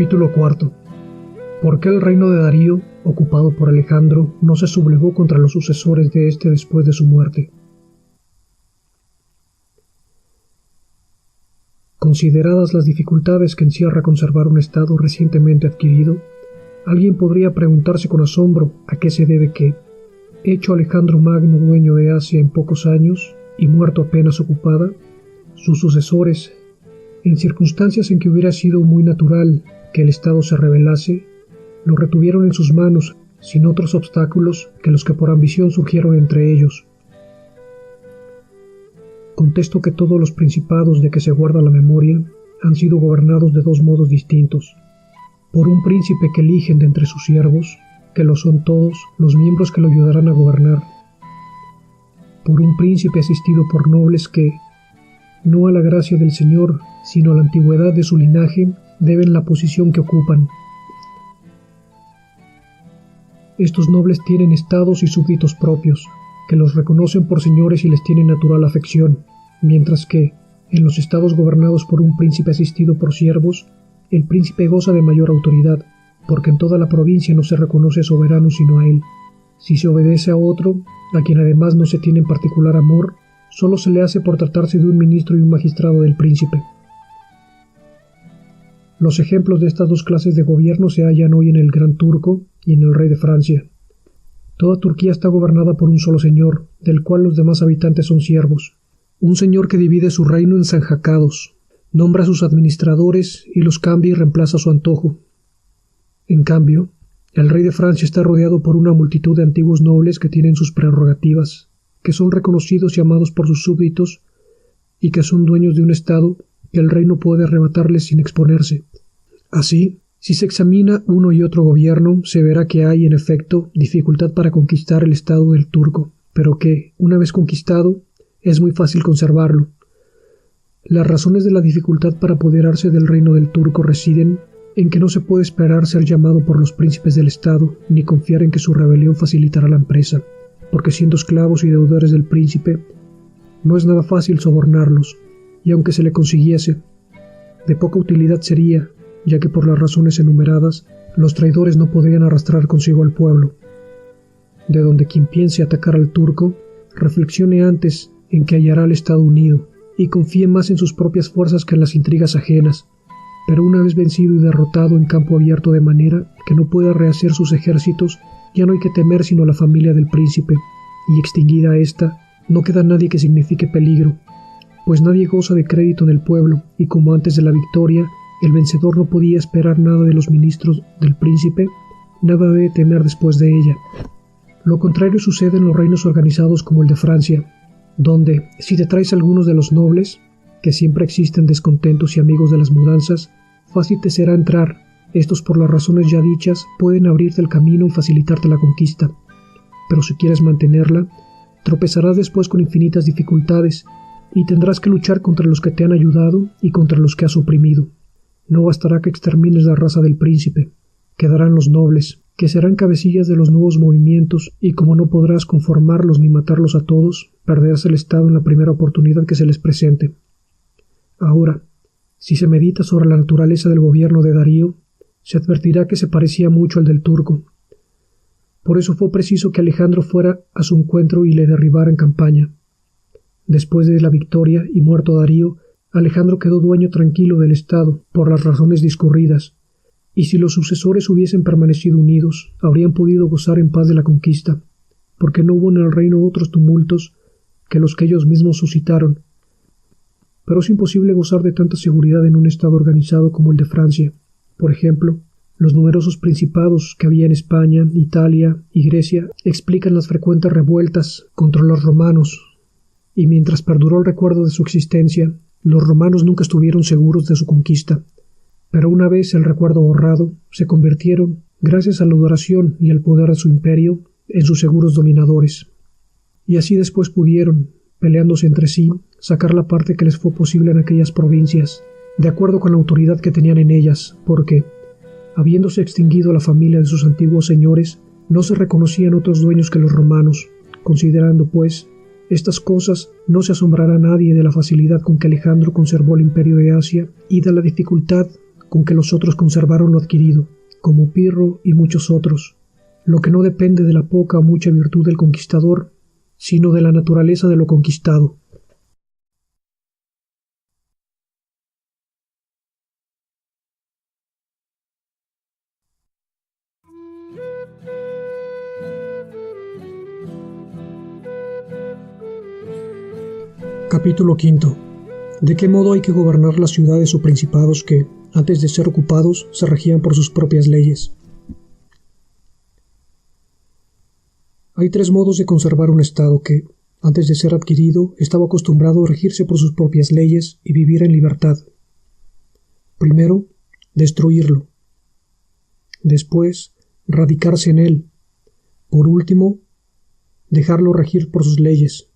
Capítulo IV. ¿Por qué el reino de Darío, ocupado por Alejandro, no se sublevó contra los sucesores de éste después de su muerte? Consideradas las dificultades que encierra conservar un estado recientemente adquirido, alguien podría preguntarse con asombro a qué se debe que, hecho Alejandro Magno dueño de Asia en pocos años y muerto apenas ocupada, sus sucesores, en circunstancias en que hubiera sido muy natural que el Estado se rebelase, lo retuvieron en sus manos sin otros obstáculos que los que por ambición surgieron entre ellos. Contesto que todos los principados de que se guarda la memoria han sido gobernados de dos modos distintos: por un príncipe que eligen de entre sus siervos, que lo son todos los miembros que lo ayudarán a gobernar; por un príncipe asistido por nobles que, no a la gracia del Señor, sino a la antigüedad de su linaje, deben la posición que ocupan. Estos nobles tienen estados y súbditos propios, que los reconocen por señores y les tienen natural afección, mientras que, en los estados gobernados por un príncipe asistido por siervos, el príncipe goza de mayor autoridad, porque en toda la provincia no se reconoce soberano sino a él. Si se obedece a otro, a quien además no se tiene en particular amor, solo se le hace por tratarse de un ministro y un magistrado del príncipe. Los ejemplos de estas dos clases de gobierno se hallan hoy en el Gran Turco y en el rey de Francia. Toda Turquía está gobernada por un solo señor, del cual los demás habitantes son siervos. Un señor que divide su reino en zanjacados, nombra a sus administradores y los cambia y reemplaza a su antojo. En cambio, el rey de Francia está rodeado por una multitud de antiguos nobles que tienen sus prerrogativas, que son reconocidos y amados por sus súbditos, y que son dueños de un estado que el rey no puede arrebatarles sin exponerse. Así, si se examina uno y otro gobierno, se verá que hay, en efecto, dificultad para conquistar el estado del turco, pero que, una vez conquistado, es muy fácil conservarlo. Las razones de la dificultad para apoderarse del reino del turco residen en que no se puede esperar ser llamado por los príncipes del estado, ni confiar en que su rebelión facilitará la empresa, porque siendo esclavos y deudores del príncipe, no es nada fácil sobornarlos, y aunque se le consiguiese, de poca utilidad sería, ya que por las razones enumeradas, los traidores no podrían arrastrar consigo al pueblo. De donde quien piense atacar al turco, reflexione antes en que hallará al Estado unido, y confíe más en sus propias fuerzas que en las intrigas ajenas, pero una vez vencido y derrotado en campo abierto de manera que no pueda rehacer sus ejércitos, ya no hay que temer sino a la familia del príncipe, y extinguida ésta, no queda nadie que signifique peligro, pues nadie goza de crédito en el pueblo, y como antes de la victoria, el vencedor no podía esperar nada de los ministros del príncipe, nada debe temer después de ella. Lo contrario sucede en los reinos organizados como el de Francia, donde, si te traes algunos de los nobles, que siempre existen descontentos y amigos de las mudanzas, fácil te será entrar. Estos, por las razones ya dichas, pueden abrirte el camino y facilitarte la conquista. Pero si quieres mantenerla, tropezarás después con infinitas dificultades, y tendrás que luchar contra los que te han ayudado y contra los que has oprimido. No bastará que extermines la raza del príncipe. Quedarán los nobles, que serán cabecillas de los nuevos movimientos, y como no podrás conformarlos ni matarlos a todos, perderás el Estado en la primera oportunidad que se les presente. Ahora, si se medita sobre la naturaleza del gobierno de Darío, se advertirá que se parecía mucho al del turco. Por eso fue preciso que Alejandro fuera a su encuentro y le derribara en campaña. Después de la victoria y muerto Darío, Alejandro quedó dueño tranquilo del Estado, por las razones discurridas, y si los sucesores hubiesen permanecido unidos, habrían podido gozar en paz de la conquista, porque no hubo en el reino otros tumultos que los que ellos mismos suscitaron. Pero es imposible gozar de tanta seguridad en un Estado organizado como el de Francia. Por ejemplo, los numerosos principados que había en España, Italia y Grecia explican las frecuentes revueltas contra los romanos, y mientras perduró el recuerdo de su existencia, los romanos nunca estuvieron seguros de su conquista. Pero una vez el recuerdo borrado, se convirtieron, gracias a la adoración y al poder de su imperio, en sus seguros dominadores. Y así después pudieron, peleándose entre sí, sacar la parte que les fue posible en aquellas provincias, de acuerdo con la autoridad que tenían en ellas, porque, habiéndose extinguido la familia de sus antiguos señores, no se reconocían otros dueños que los romanos. Considerando, pues, estas cosas, no se asombrará nadie de la facilidad con que Alejandro conservó el imperio de Asia y de la dificultad con que los otros conservaron lo adquirido, como Pirro y muchos otros, lo que no depende de la poca o mucha virtud del conquistador, sino de la naturaleza de lo conquistado. Capítulo V. ¿De qué modo hay que gobernar las ciudades o principados que, antes de ser ocupados, se regían por sus propias leyes? Hay 3 modos de conservar un Estado que, antes de ser adquirido, estaba acostumbrado a regirse por sus propias leyes y vivir en libertad. Primero, destruirlo. Después, radicarse en él. Por último, dejarlo regir por sus leyes,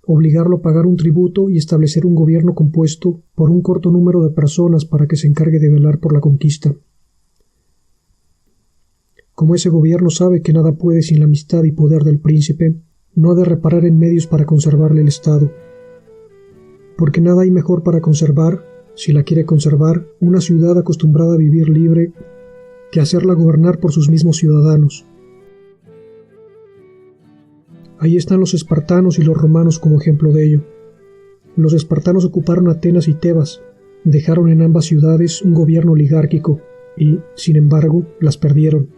obligarlo a pagar un tributo y establecer un gobierno compuesto por un corto número de personas para que se encargue de velar por la conquista. Como ese gobierno sabe que nada puede sin la amistad y poder del príncipe, no ha de reparar en medios para conservarle el Estado. Porque nada hay mejor para conservar, si la quiere conservar, una ciudad acostumbrada a vivir libre, que hacerla gobernar por sus mismos ciudadanos. Ahí están los espartanos y los romanos como ejemplo de ello. Los espartanos ocuparon Atenas y Tebas, dejaron en ambas ciudades un gobierno oligárquico y, sin embargo, las perdieron.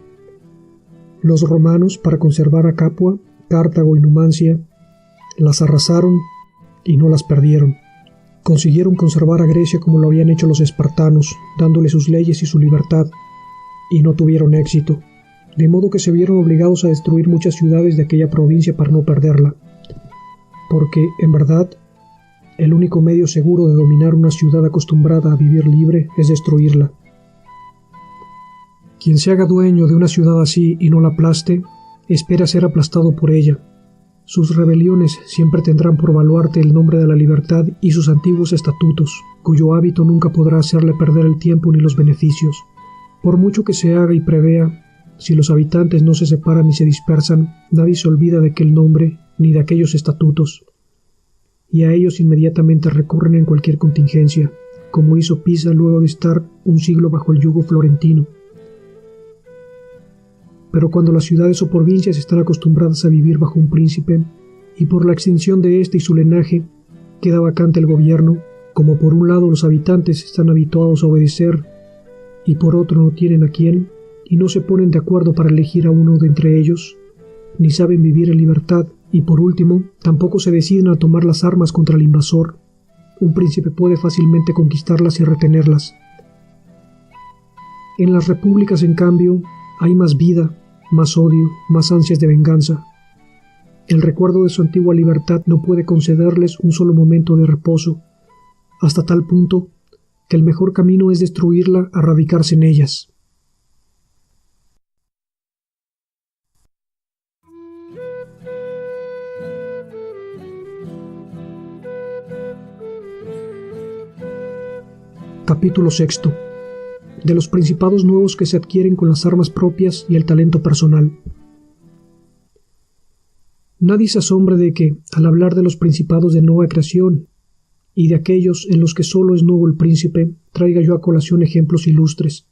Los romanos, para conservar a Capua, Cartago y Numancia, las arrasaron y no las perdieron. Consiguieron conservar a Grecia como lo habían hecho los espartanos, dándole sus leyes y su libertad, y no tuvieron éxito, de modo que se vieron obligados a destruir muchas ciudades de aquella provincia para no perderla, porque, en verdad, el único medio seguro de dominar una ciudad acostumbrada a vivir libre es destruirla. Quien se haga dueño de una ciudad así y no la aplaste, espera ser aplastado por ella. Sus rebeliones siempre tendrán por baluarte el nombre de la libertad y sus antiguos estatutos, cuyo hábito nunca podrá hacerle perder el tiempo ni los beneficios. Por mucho que se haga y prevea, si los habitantes no se separan ni se dispersan, nadie se olvida de aquel nombre ni de aquellos estatutos, y a ellos inmediatamente recurren en cualquier contingencia, como hizo Pisa luego de estar un siglo bajo el yugo florentino. Pero cuando las ciudades o provincias están acostumbradas a vivir bajo un príncipe, y por la extinción de éste y su linaje, queda vacante el gobierno, como por un lado los habitantes están habituados a obedecer, y por otro no tienen a quién, y no se ponen de acuerdo para elegir a uno de entre ellos, ni saben vivir en libertad, y por último, tampoco se deciden a tomar las armas contra el invasor, un príncipe puede fácilmente conquistarlas y retenerlas. En las repúblicas, en cambio, hay más vida, más odio, más ansias de venganza. El recuerdo de su antigua libertad no puede concederles un solo momento de reposo, hasta tal punto que el mejor camino es destruirla a radicarse en ellas. Capítulo VI. De los principados nuevos que se adquieren con las armas propias y el talento personal. Nadie se asombre de que, al hablar de los principados de nueva creación y de aquellos en los que solo es nuevo el príncipe, traiga yo a colación ejemplos ilustres.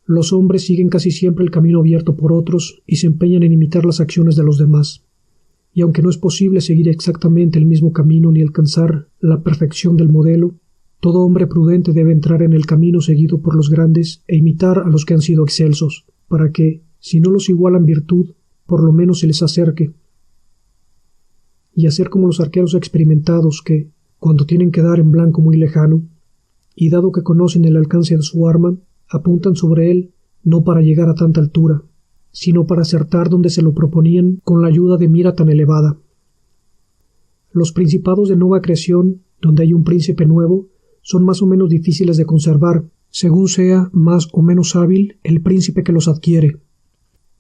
Los hombres siguen casi siempre el camino abierto por otros y se empeñan en imitar las acciones de los demás. Y aunque no es posible seguir exactamente el mismo camino ni alcanzar la perfección del modelo, todo hombre prudente debe entrar en el camino seguido por los grandes e imitar a los que han sido excelsos, para que, si no los igualan virtud, por lo menos se les acerque. Y hacer como los arqueros experimentados que, cuando tienen que dar en blanco muy lejano, y dado que conocen el alcance de su arma, apuntan sobre él no para llegar a tanta altura, sino para acertar donde se lo proponían con la ayuda de mira tan elevada. Los principados de nueva creación, donde hay un príncipe nuevo, son más o menos difíciles de conservar, según sea más o menos hábil el príncipe que los adquiere.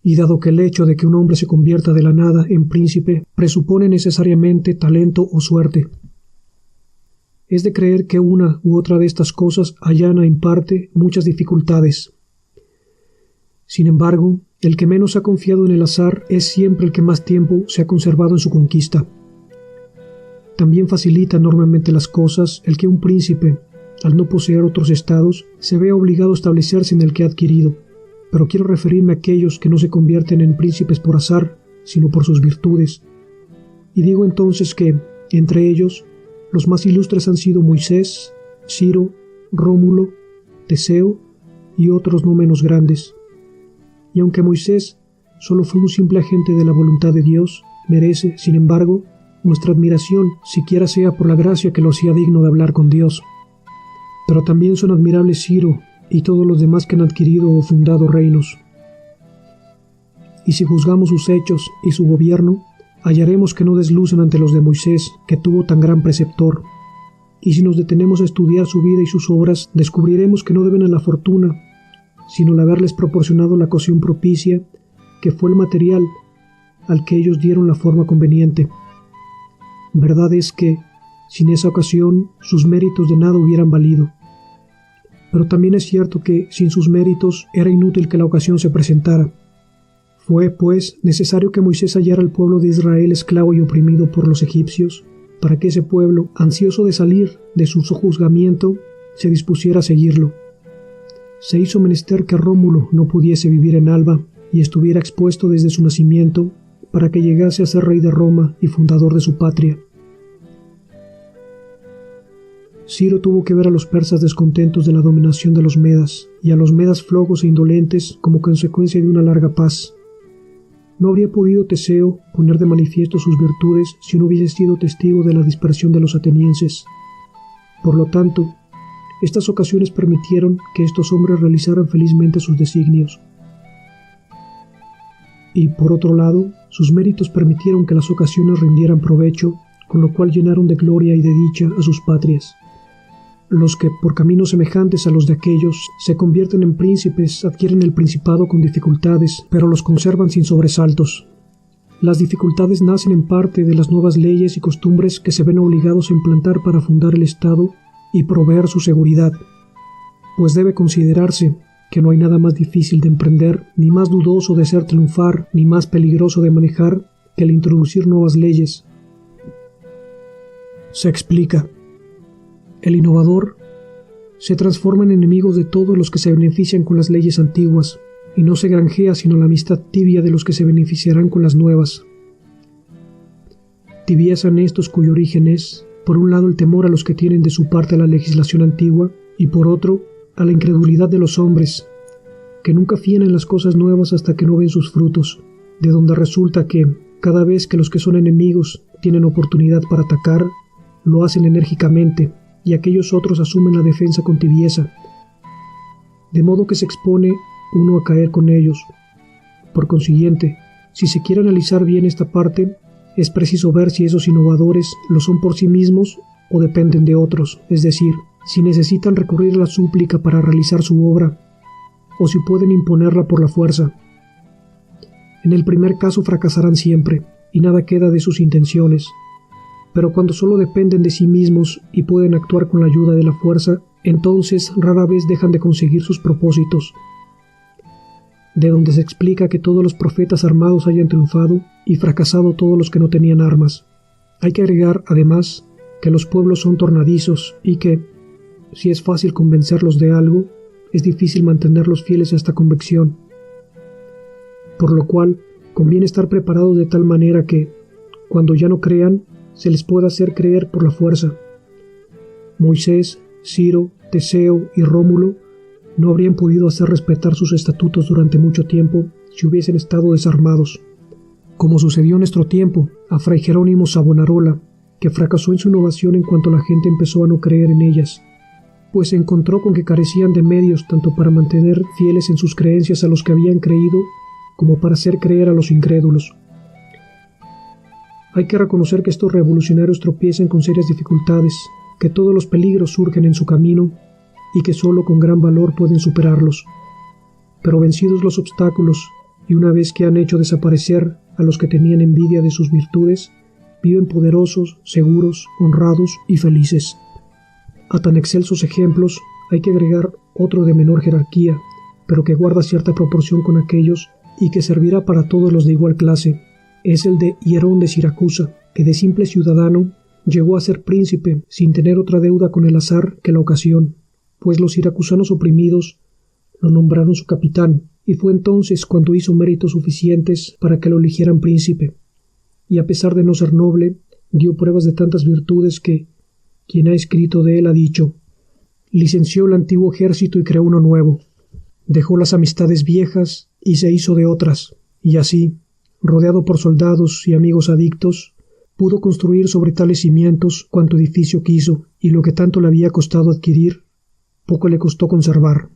Y dado que el hecho de que un hombre se convierta de la nada en príncipe presupone necesariamente talento o suerte, es de creer que una u otra de estas cosas allana en parte muchas dificultades. Sin embargo, el que menos ha confiado en el azar es siempre el que más tiempo se ha conservado en su conquista. También facilita enormemente las cosas el que un príncipe, al no poseer otros estados, se ve obligado a establecerse en el que ha adquirido. Pero quiero referirme a aquellos que no se convierten en príncipes por azar, sino por sus virtudes. Y digo entonces que, entre ellos, los más ilustres han sido Moisés, Ciro, Rómulo, Teseo y otros no menos grandes. Y aunque Moisés solo fue un simple agente de la voluntad de Dios, merece, sin embargo, nuestra admiración, siquiera sea por la gracia que lo hacía digno de hablar con Dios. Pero también son admirables Ciro y todos los demás que han adquirido o fundado reinos. Y si juzgamos sus hechos y su gobierno, hallaremos que no deslucen ante los de Moisés, que tuvo tan gran preceptor. Y si nos detenemos a estudiar su vida y sus obras, descubriremos que no deben a la fortuna, sino el haberles proporcionado la ocasión propicia, que fue el material al que ellos dieron la forma conveniente. Verdad es que, sin esa ocasión, sus méritos de nada hubieran valido. Pero también es cierto que, sin sus méritos, era inútil que la ocasión se presentara. Fue, pues, necesario que Moisés hallara al pueblo de Israel esclavo y oprimido por los egipcios, para que ese pueblo, ansioso de salir de su sojuzgamiento, se dispusiera a seguirlo. Se hizo menester que Rómulo no pudiese vivir en Alba y estuviera expuesto desde su nacimiento, para que llegase a ser rey de Roma y fundador de su patria. Ciro tuvo que ver a los persas descontentos de la dominación de los medas, y a los medas flojos e indolentes como consecuencia de una larga paz. No habría podido Teseo poner de manifiesto sus virtudes si no hubiese sido testigo de la dispersión de los atenienses. Por lo tanto, estas ocasiones permitieron que estos hombres realizaran felizmente sus designios. Y, por otro lado, sus méritos permitieron que las ocasiones rindieran provecho, con lo cual llenaron de gloria y de dicha a sus patrias. Los que, por caminos semejantes a los de aquellos, se convierten en príncipes, adquieren el principado con dificultades, pero los conservan sin sobresaltos. Las dificultades nacen en parte de las nuevas leyes y costumbres que se ven obligados a implantar para fundar el Estado y proveer su seguridad, pues debe considerarse que no hay nada más difícil de emprender, ni más dudoso de hacer triunfar, ni más peligroso de manejar que el introducir nuevas leyes. Se explica. El innovador se transforma en enemigos de todos los que se benefician con las leyes antiguas, y no se granjea sino la amistad tibia de los que se beneficiarán con las nuevas. Tibiezan estos cuyo origen es, por un lado, el temor a los que tienen de su parte la legislación antigua, y por otro, a la incredulidad de los hombres, que nunca fían en las cosas nuevas hasta que no ven sus frutos, de donde resulta que, cada vez que los que son enemigos tienen oportunidad para atacar, lo hacen enérgicamente, y aquellos otros asumen la defensa con tibieza, de modo que se expone uno a caer con ellos. Por consiguiente, si se quiere analizar bien esta parte, es preciso ver si esos innovadores lo son por sí mismos o dependen de otros, es decir, si necesitan recurrir a la súplica para realizar su obra, o si pueden imponerla por la fuerza. En el primer caso fracasarán siempre, y nada queda de sus intenciones, pero cuando solo dependen de sí mismos y pueden actuar con la ayuda de la fuerza, entonces rara vez dejan de conseguir sus propósitos. De donde se explica que todos los profetas armados hayan triunfado y fracasado todos los que no tenían armas. Hay que agregar, además, que los pueblos son tornadizos y que, si es fácil convencerlos de algo, es difícil mantenerlos fieles a esta convicción. Por lo cual, conviene estar preparados de tal manera que, cuando ya no crean, se les pueda hacer creer por la fuerza. Moisés, Ciro, Teseo y Rómulo no habrían podido hacer respetar sus estatutos durante mucho tiempo si hubiesen estado desarmados, como sucedió en nuestro tiempo a Fray Jerónimo Savonarola, que fracasó en su innovación en cuanto la gente empezó a no creer en ellas, pues se encontró con que carecían de medios tanto para mantener fieles en sus creencias a los que habían creído, como para hacer creer a los incrédulos. Hay que reconocer que estos revolucionarios tropiezan con serias dificultades, que todos los peligros surgen en su camino y que solo con gran valor pueden superarlos. Pero vencidos los obstáculos, y una vez que han hecho desaparecer a los que tenían envidia de sus virtudes, viven poderosos, seguros, honrados y felices. A tan excelsos ejemplos hay que agregar otro de menor jerarquía, pero que guarda cierta proporción con aquellos y que servirá para todos los de igual clase. Es el de Hierón de Siracusa, que de simple ciudadano Llegó a ser príncipe sin tener otra deuda con el azar que la ocasión, pues los siracusanos oprimidos lo nombraron su capitán, y fue entonces cuando hizo méritos suficientes para que lo eligieran príncipe. Y a pesar de no ser noble, dio pruebas de tantas virtudes que quien ha escrito de él ha dicho: licenció el antiguo ejército y creó uno nuevo, dejó las amistades viejas y se hizo de otras, y así, rodeado por soldados y amigos adictos, pudo construir sobre tales cimientos cuanto edificio quiso, y lo que tanto le había costado adquirir, poco le costó conservar.